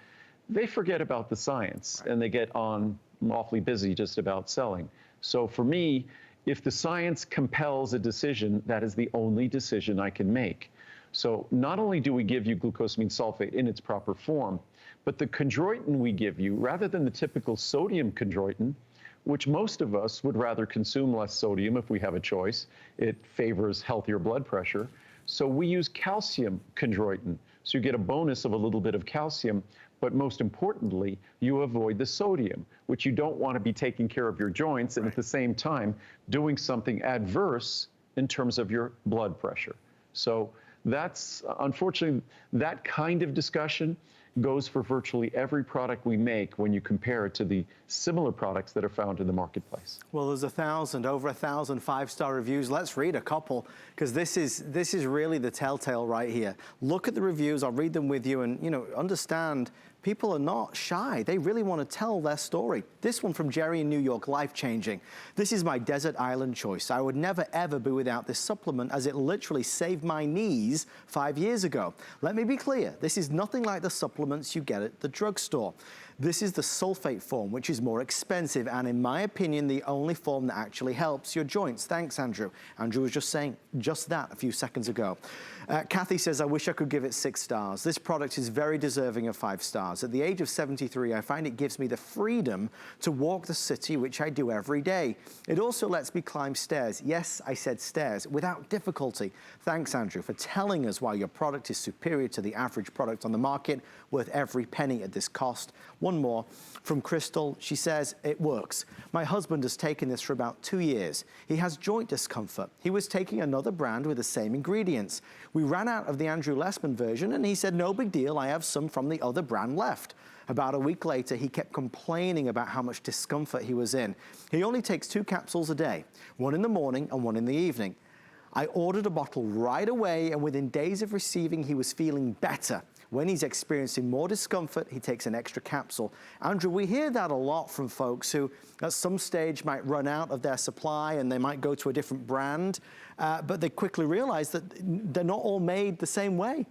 they forget about the science and they get on awfully busy just about selling. So for me, if the science compels a decision, that is the only decision I can make. So not only do we give you glucosamine sulfate in its proper form, but the chondroitin we give you, rather than the typical sodium chondroitin, which most of us would rather consume less sodium if we have a choice. It favors healthier blood pressure. So we use calcium chondroitin. So you get a bonus of a little bit of calcium, but most importantly, you avoid the sodium, which you don't want to be taking care of your joints and at the same time doing something adverse in terms of your blood pressure. So that's, unfortunately, that kind of discussion goes for virtually every product we make when you compare it to the similar products that are found in the marketplace. Well, there's over 1,000 five-star reviews. Let's read a couple, because this is really the telltale right here. Look at the reviews. I'll read them with you, and understand people are not shy. They really want to tell their story. This one from Jerry in New York, life-changing. This is my desert island choice. I would never, ever be without this supplement, as it literally saved my knees 5 years ago. Let me be clear. This is nothing like the supplements you get at the drugstore. This is the sulfate form, which is more expensive, and in my opinion, the only form that actually helps your joints. Thanks, Andrew. Andrew was just saying just that a few seconds ago. Kathy says, I wish I could give it 6 stars. This product is very deserving of 5 stars. At the age of 73, I find it gives me the freedom to walk the city, which I do every day. It also lets me climb stairs. Yes, I said stairs, without difficulty. Thanks, Andrew, for telling us why your product is superior to the average product on the market, worth every penny at this cost. One more from Crystal. She says, it works. My husband has taken this for about 2 years. He has joint discomfort. He was taking another brand with the same ingredients. We ran out of the Andrew Lessman version, and he said, no big deal, I have some from the other brand left. About a week later, he kept complaining about how much discomfort he was in. He only takes 2 capsules a day, one in the morning and one in the evening. I ordered a bottle right away, and within days of receiving, he was feeling better. When he's experiencing more discomfort, he takes an extra capsule. Andrew, we hear that a lot from folks who at some stage might run out of their supply and they might go to a different brand, but they quickly realize that they're not all made the same way.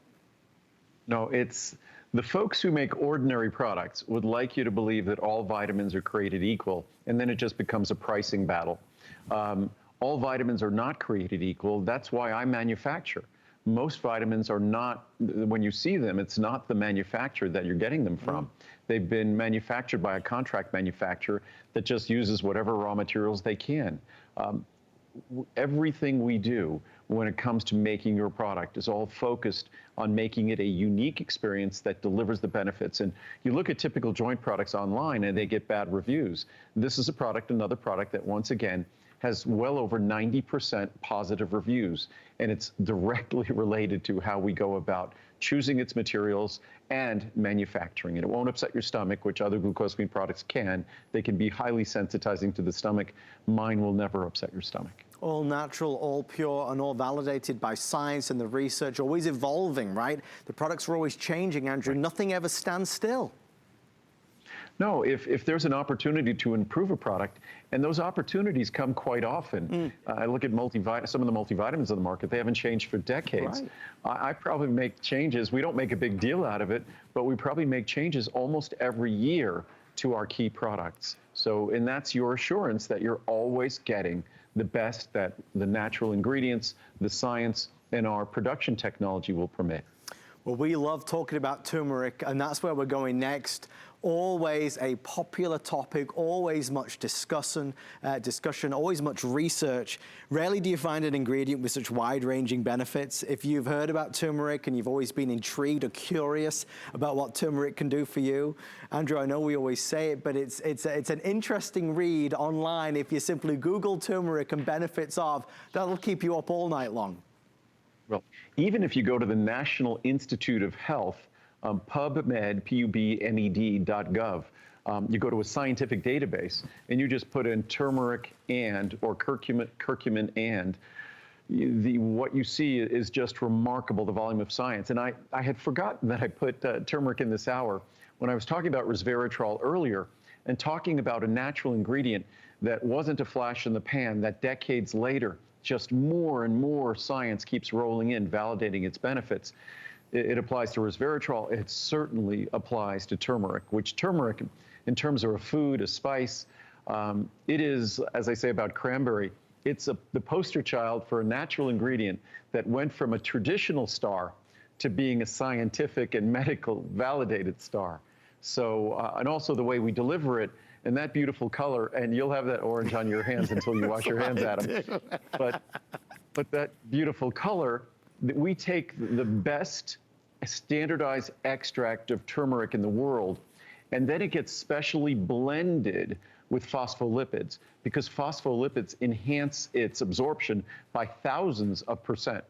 No, it's the folks who make ordinary products would like you to believe that all vitamins are created equal, and then it just becomes a pricing battle. All vitamins are not created equal. That's why I manufacture. Most vitamins are not, when you see them, it's not the manufacturer that you're getting them from. They've been manufactured by a contract manufacturer that just uses whatever raw materials they can. Everything we do when it comes to making your product is all focused on making it a unique experience that delivers the benefits. And you look at typical joint products online and they get bad reviews. This is a product, another product that once again has well over 90% positive reviews, and it's directly related to how we go about choosing its materials and manufacturing it. It won't upset your stomach, which other glucosamine products can. They can be highly sensitizing to the stomach. Mine will never upset your stomach. All natural, all pure, and all validated by science and the research, always evolving, right? The products are always changing, Andrew. Right. Nothing ever stands still. No, if there's an opportunity to improve a product, and those opportunities come quite often. I look at some of the multivitamins on the market, they haven't changed for decades. Right. I probably make changes. We don't make a big deal out of it, but we probably make changes almost every year to our key products. So, and that's your assurance that you're always getting the best that the natural ingredients, the science, and our production technology will permit. Well, we love talking about turmeric, and that's where we're going next. Always a popular topic, always much discussion, always much research. Rarely do you find an ingredient with such wide-ranging benefits. If you've heard about turmeric and you've always been intrigued or curious about what turmeric can do for you, Andrew, I know we always say it, but it's an interesting read online. If you simply Google turmeric and benefits of, that'll keep you up all night long. Well, even if you go to the National Institute of Health, PubMed, PubMed.gov, you go to a scientific database and you just put in turmeric and, or curcumin and, what you see is just remarkable, the volume of science. And I had forgotten that I put turmeric in this hour when I was talking about resveratrol earlier and talking about a natural ingredient that wasn't a flash in the pan, that decades later, just more and more science keeps rolling in, validating its benefits. It applies to resveratrol. It certainly applies to turmeric, which turmeric, in terms of a food, a spice, it is, as I say about cranberry, it's the poster child for a natural ingredient that went from a traditional star to being a scientific and medical validated star. So, and also the way we deliver it, and that beautiful color, and you'll have that orange on your hands until you wash your hands at them. But that beautiful color, we take the best standardized extract of turmeric in the world. And then it gets specially blended with phospholipids, because phospholipids enhance its absorption by thousands of %.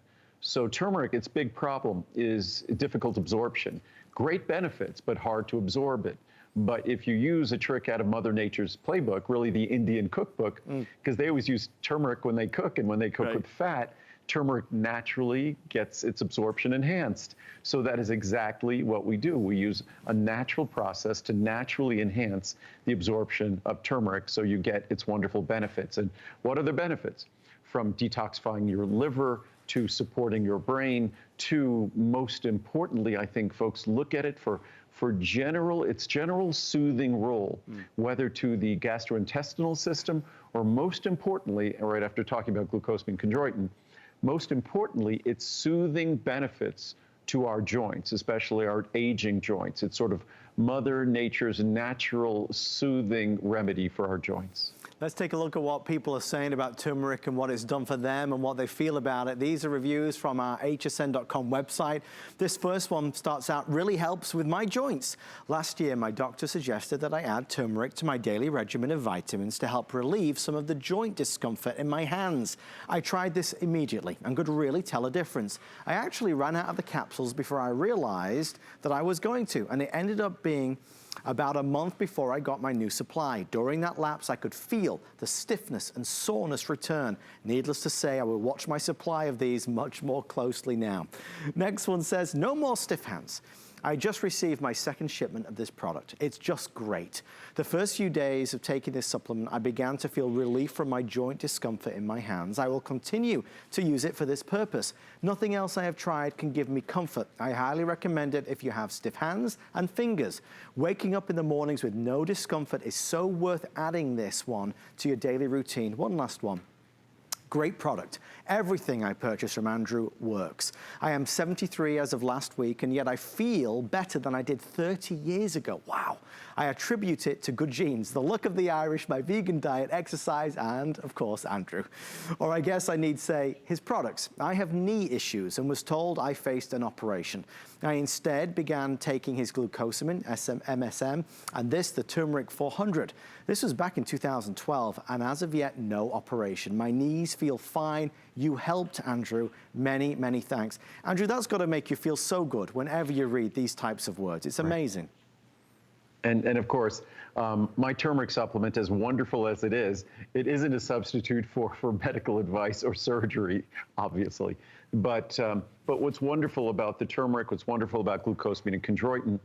So turmeric, its big problem is difficult absorption. Great benefits, but hard to absorb it. But if you use a trick out of Mother Nature's playbook, really the Indian cookbook, because they always use turmeric when they cook, and when they cook with fat, turmeric naturally gets its absorption enhanced. So that is exactly what we do. We use a natural process to naturally enhance the absorption of turmeric so you get its wonderful benefits. And what are the benefits? From detoxifying your liver to supporting your brain to, most importantly, I think folks look at it for its general soothing role, whether to the gastrointestinal system or, most importantly, right after talking about glucosamine chondroitin, most importantly, its soothing benefits to our joints, especially our aging joints. It's sort of Mother Nature's natural soothing remedy for our joints. Let's take a look at what people are saying about turmeric and what it's done for them and what they feel about it. These are reviews from our hsn.com website. This first one starts out, really helps with my joints. Last year, my doctor suggested that I add turmeric to my daily regimen of vitamins to help relieve some of the joint discomfort in my hands. I tried this immediately and could really tell a difference. I actually ran out of the capsules before I realized that I was going to, and it ended up being about a month before I got my new supply. During that lapse, I could feel the stiffness and soreness return. Needless to say, I will watch my supply of these much more closely now. Next one says, no more stiff hands. I just received my second shipment of this product. It's just great. The first few days of taking this supplement, I began to feel relief from my joint discomfort in my hands. I will continue to use it for this purpose. Nothing else I have tried can give me comfort. I highly recommend it if you have stiff hands and fingers. Waking up in the mornings with no discomfort is so worth adding this one to your daily routine. One last one. Great product. Everything I purchase from Andrew works. I am 73 as of last week, and yet I feel better than I did 30 years ago. Wow. I attribute it to good genes, the look of the Irish, my vegan diet, exercise, and, of course, Andrew. Or I guess I need say his products. I have knee issues and was told I faced an operation. I instead began taking his glucosamine, MSM, and the turmeric 400. This was back in 2012, and as of yet, no operation. My knees feel fine. You helped, Andrew. Many, many thanks. Andrew, that's got to make you feel so good whenever you read these types of words. It's amazing. And of course, my turmeric supplement, as wonderful as it isn't a substitute for medical advice or surgery, obviously. But what's wonderful about the turmeric, what's wonderful about glucosamine and chondroitin,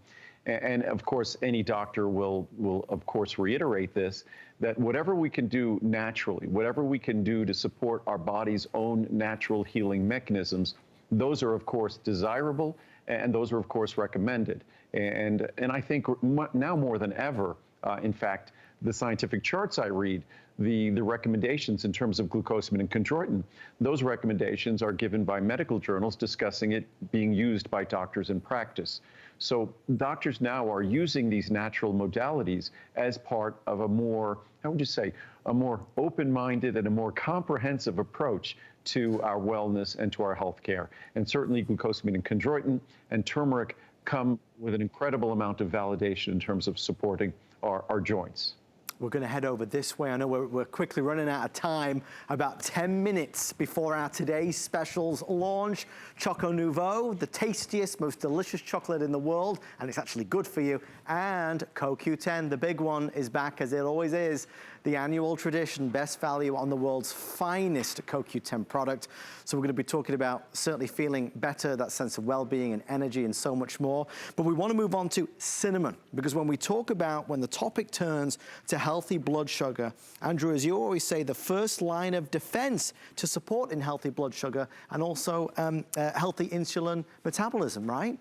and of course, any doctor will of course reiterate this, that whatever we can do naturally, whatever we can do to support our body's own natural healing mechanisms, those are of course desirable, and those are of course recommended. And I think now more than ever, in fact, the scientific charts I read, the recommendations in terms of glucosamine and chondroitin, those recommendations are given by medical journals discussing it being used by doctors in practice. So doctors now are using these natural modalities as part of a more, how would you say, a more open-minded and a more comprehensive approach to our wellness and to our health care. And certainly glucosamine and chondroitin and turmeric come with an incredible amount of validation in terms of supporting our joints. We're going to head over this way. I know we're quickly running out of time. About 10 minutes before our today's specials launch. Choco Nouveau, the tastiest, most delicious chocolate in the world, and it's actually good for you. And CoQ10, the big one, is back as it always is. The annual tradition, best value on the world's finest CoQ10 product. So we're going to be talking about certainly feeling better, that sense of well-being and energy and so much more. But we want to move on to cinnamon, because when we talk about, when the topic turns to healthy blood sugar, Andrew, as you always say, the first line of defense to support in healthy blood sugar and also healthy insulin metabolism, right?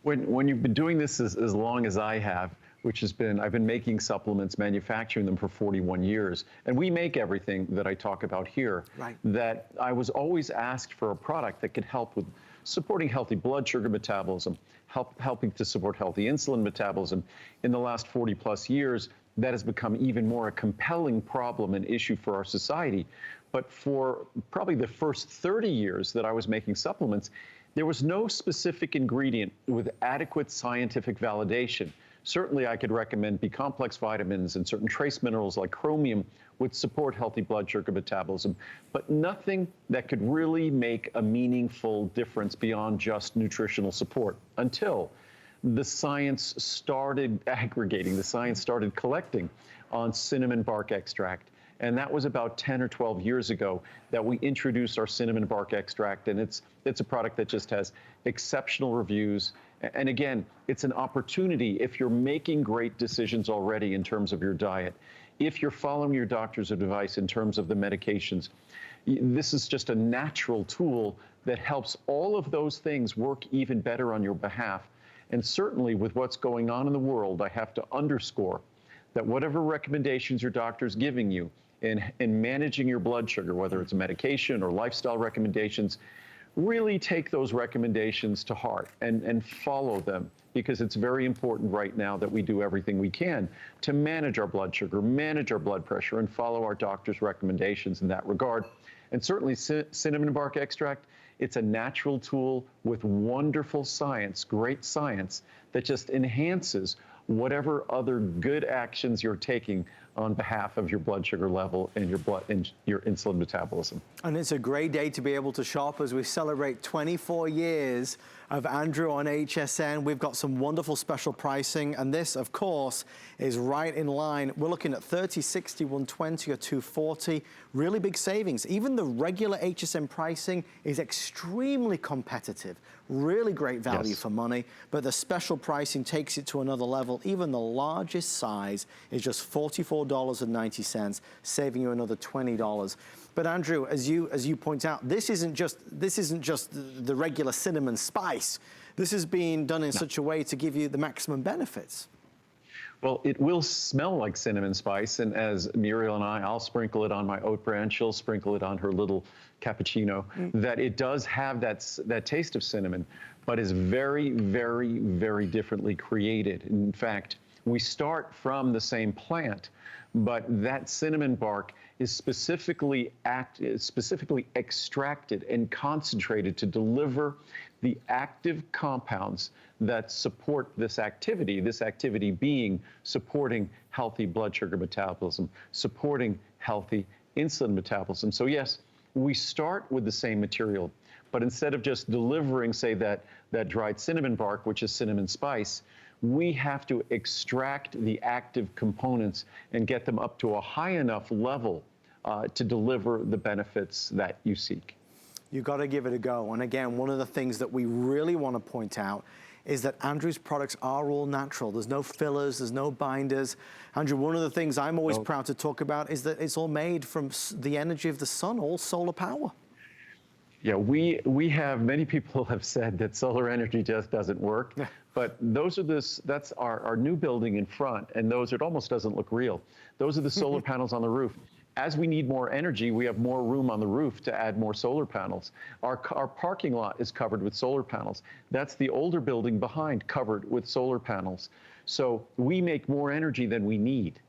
When you've been doing this as long as I have, which has been, I've been making supplements, manufacturing them for 41 years. And we make everything that I talk about here. Right. That I was always asked for a product that could help with supporting healthy blood sugar metabolism, helping to support healthy insulin metabolism. In the last 40 plus years, that has become even more a compelling problem and issue for our society. But for probably the first 30 years that I was making supplements, there was no specific ingredient with adequate scientific validation. Certainly, I could recommend B-complex vitamins and certain trace minerals like chromium would support healthy blood sugar metabolism, but nothing that could really make a meaningful difference beyond just nutritional support until the science started aggregating, the science started collecting on cinnamon bark extract. And that was about 10 or 12 years ago that we introduced our cinnamon bark extract. And it's a product that just has exceptional reviews. And again, it's an opportunity if you're making great decisions already in terms of your diet, if you're following your doctor's advice in terms of the medications. This is just a natural tool that helps all of those things work even better on your behalf. And certainly with what's going on in the world, I have to underscore that whatever recommendations your doctor's giving you in managing your blood sugar, whether it's medication or lifestyle recommendations, really take those recommendations to heart and follow them, because it's very important right now that we do everything we can to manage our blood sugar, manage our blood pressure, and follow our doctor's recommendations in that regard. And certainly cinnamon bark extract, it's a natural tool with wonderful science, great science, that just enhances whatever other good actions you're taking on behalf of your blood sugar level and your insulin metabolism. And it's a great day to be able to shop as we celebrate 24 years of Andrew on HSN. We've got some wonderful special pricing, and this, of course, is right in line. We're looking at 30, 60, 120 or 240. Really big savings. Even the regular HSN pricing is extremely competitive. Really great value for money, but the special pricing takes it to another level. Even the largest size is just $44.90, saving you another $20. But Andrew, as you point out, this isn't just the regular cinnamon spice. This is being done in such a way to give you the maximum benefits. Well, it will smell like cinnamon spice, and as Muriel and I'll sprinkle it on my oat bran, she'll sprinkle it on her little cappuccino, that it does have that taste of cinnamon, but is very, very, very differently created. In fact, we start from the same plant, but that cinnamon bark is specifically extracted and concentrated to deliver the active compounds that support this activity being supporting healthy blood sugar metabolism, supporting healthy insulin metabolism. So yes, we start with the same material, but instead of just delivering, say, that dried cinnamon bark, which is cinnamon spice, we have to extract the active components and get them up to a high enough level to deliver the benefits that you seek. You've got to give it a go. And again, one of the things that we really want to point out is that Andrew's products are all natural. There's no fillers, there's no binders. Andrew, one of the things I'm always proud to talk about is that it's all made from the energy of the sun, all solar power. Yeah, we have, many people have said that solar energy just doesn't work, but that's our new building in front, and it almost doesn't look real. Those are the solar panels on the roof. As we need more energy, we have more room on the roof to add more solar panels. Our parking lot is covered with solar panels. That's the older building behind, covered with solar panels. So we make more energy than we need.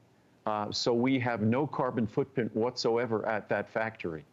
So we have no carbon footprint whatsoever at that factory.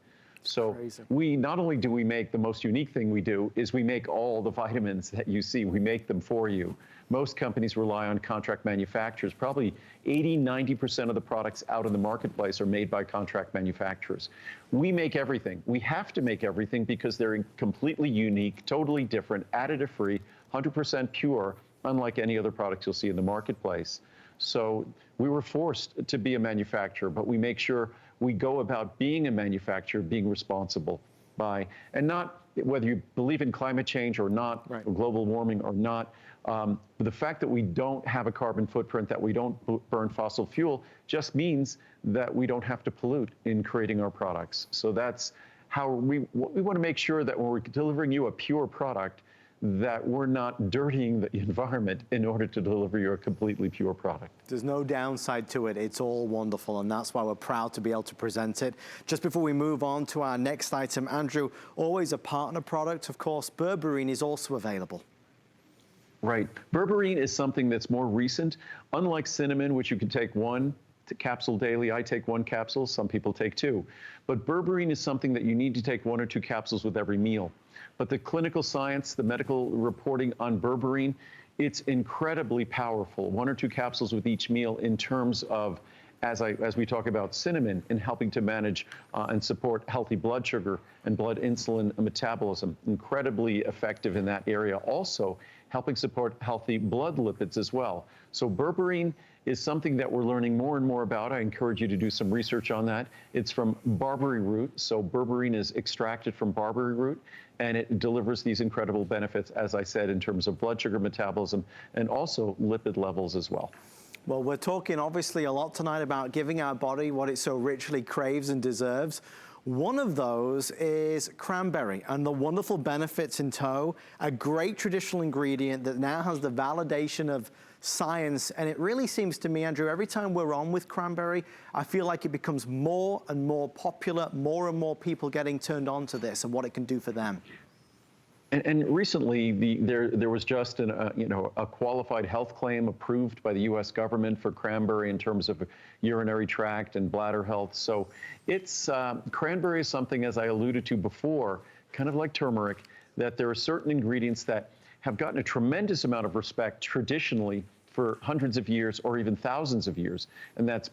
So we not only do we make, the most unique thing we do is we make all the vitamins that you see. We make them for you. Most companies rely on contract manufacturers. Probably 80–90% of the products out in the marketplace are made by contract manufacturers. We make everything. We have to make everything because they're completely unique, totally different, additive-free, 100% pure, unlike any other products you'll see in the marketplace. So we were forced to be a manufacturer, but we make sure we go about being a manufacturer, being responsible by, and not whether you believe in climate change or not, or global warming or not. The fact that we don't have a carbon footprint, that we don't burn fossil fuel, just means that we don't have to pollute in creating our products. So that's how we want to make sure that when we're delivering you a pure product, that we're not dirtying the environment in order to deliver you a completely pure product. There's no downside to it. It's all wonderful, and that's why we're proud to be able to present it. Just before we move on to our next item, Andrew, always a partner product, of course, Berberine is also available. Right. Berberine is something that's more recent. Unlike cinnamon, which you can take one capsule daily. I take 1 capsule. Some people take 2. But berberine is something that you need to take 1 or 2 capsules with every meal. But the clinical science, the medical reporting on berberine, it's incredibly powerful. 1 or 2 capsules with each meal in terms of, as we talk about cinnamon, in helping to manage and support healthy blood sugar and blood insulin metabolism. Incredibly effective in that area. Also helping support healthy blood lipids as well. So berberine is something that we're learning more and more about. I encourage you to do some research on that. It's from barberry root. So berberine is extracted from barberry root, and it delivers these incredible benefits, as I said, in terms of blood sugar metabolism and also lipid levels as well. Well, we're talking obviously a lot tonight about giving our body what it so richly craves and deserves. One of those is cranberry and the wonderful benefits in tow, a great traditional ingredient that now has the validation of science. And it really seems to me, Andrew, every time we're on with cranberry, I feel like it becomes more and more popular, more and more people getting turned on to this and what it can do for them. And recently, there was just a qualified health claim approved by the U.S. government for cranberry in terms of urinary tract and bladder health. So it's cranberry is something, as I alluded to before, kind of like turmeric, that there are certain ingredients that have gotten a tremendous amount of respect traditionally for hundreds of years or even thousands of years, and that's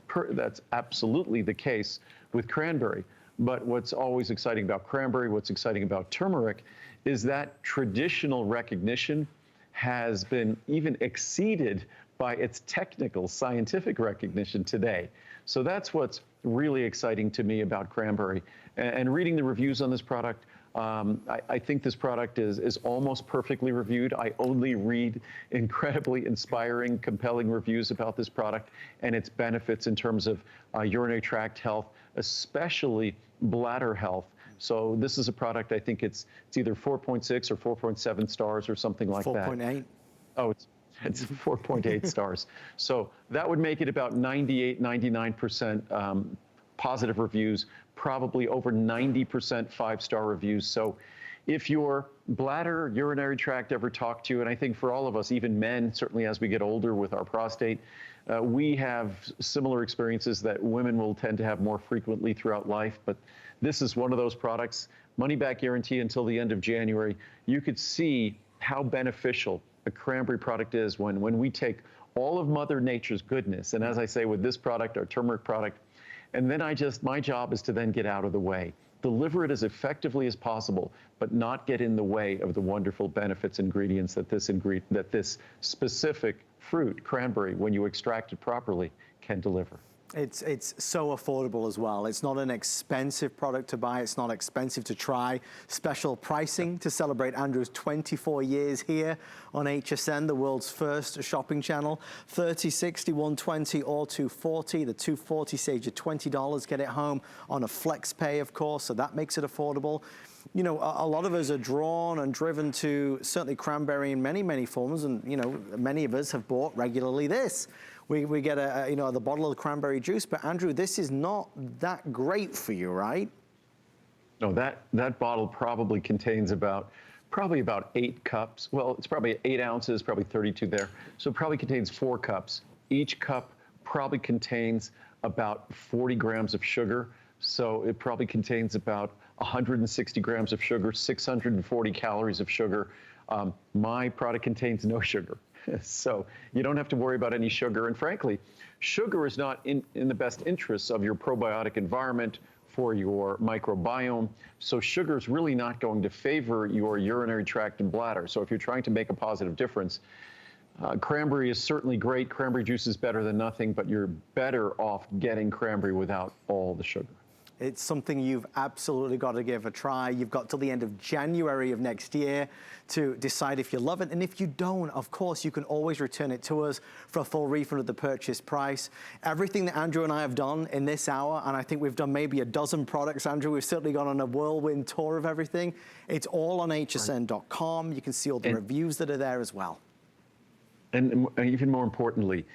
absolutely the case with cranberry. But what's always exciting about cranberry, what's exciting about turmeric, is that traditional recognition has been even exceeded by its technical scientific recognition today. So that's what's really exciting to me about cranberry. And reading the reviews on this product, I think this product is almost perfectly reviewed. I only read incredibly inspiring, compelling reviews about this product and its benefits in terms of urinary tract health, especially bladder health. So this is a product, I think it's either 4.6 or 4.7 stars or something like that. 4.8? Oh, it's 4.8 stars. So that would make it about 98, 99% positive reviews, probably over 90% 5-star reviews. So if your bladder, urinary tract ever talk to you, and I think for all of us, even men, certainly as we get older with our prostate, we have similar experiences that women will tend to have more frequently throughout life. But this is one of those products, money back guarantee until the end of January. You could see how beneficial a cranberry product is when we take all of Mother Nature's goodness, and as I say with this product, our turmeric product, and then my job is to then get out of the way, deliver it as effectively as possible, but not get in the way of the wonderful benefits ingredients that this specific fruit, cranberry, when you extract it properly, can deliver. It's so affordable as well. It's not an expensive product to buy. It's not expensive to try. Special pricing to celebrate Andrew's 24 years here on HSN, the world's first shopping channel. $30, $60, $120, or $240. The $240 saves you $20. Get it home on a flex pay, of course, so that makes it affordable. You know, a lot of us are drawn and driven to certainly cranberry in many, many forms, and you know, many of us have bought regularly this. We get the bottle of the cranberry juice, but Andrew, this is not that great for you, right? No, that bottle probably contains probably about 8 cups. Well, it's probably 8 ounces, probably 32 there. So it probably contains 4 cups. Each cup probably contains about 40 grams of sugar. So it probably contains about 160 grams of sugar, 640 calories of sugar. My product contains no sugar. So you don't have to worry about any sugar. And frankly, sugar is not in the best interests of your probiotic environment for your microbiome. So sugar is really not going to favor your urinary tract and bladder. So if you're trying to make a positive difference, cranberry is certainly great. Cranberry juice is better than nothing, but you're better off getting cranberry without all the sugar. It's something you've absolutely got to give a try. You've got till the end of January of next year to decide if you love it. And if you don't, of course, you can always return it to us for a full refund of the purchase price. Everything that Andrew and I have done in this hour, and I think we've done maybe a dozen products, Andrew, we've certainly gone on a whirlwind tour of everything. It's all on hsn.com. You can see all the reviews that are there as well. And even more importantly,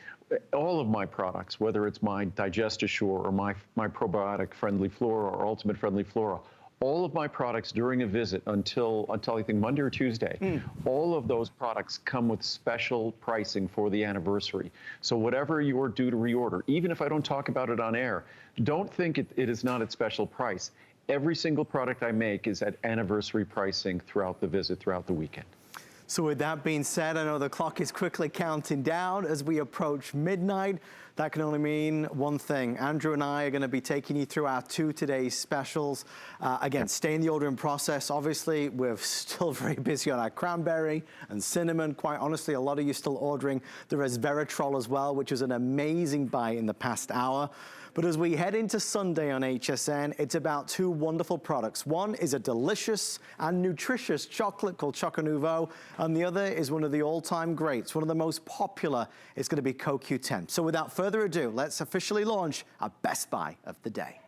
all of my products, whether it's my DigestAssure or my probiotic Friendly Flora or Ultimate Friendly Flora, all of my products during a visit until I think Monday or Tuesday, all of those products come with special pricing for the anniversary. So whatever you're due to reorder, even if I don't talk about it on air, don't think it is not at special price. Every single product I make is at anniversary pricing throughout the visit, throughout the weekend. So with that being said, I know the clock is quickly counting down as we approach midnight. That can only mean one thing. Andrew and I are going to be taking you through our 2 today's specials. Again, stay in the ordering process. Obviously, we're still very busy on our cranberry and cinnamon. Quite honestly, a lot of you still ordering the Resveratrol as well, which was an amazing buy in the past hour. But as we head into Sunday on HSN, it's about 2 wonderful products. One is a delicious and nutritious chocolate called Choco Nouveau, and the other is one of the all-time greats, one of the most popular. It's going to be CoQ10. So without further ado, let's officially launch our best buy of the day.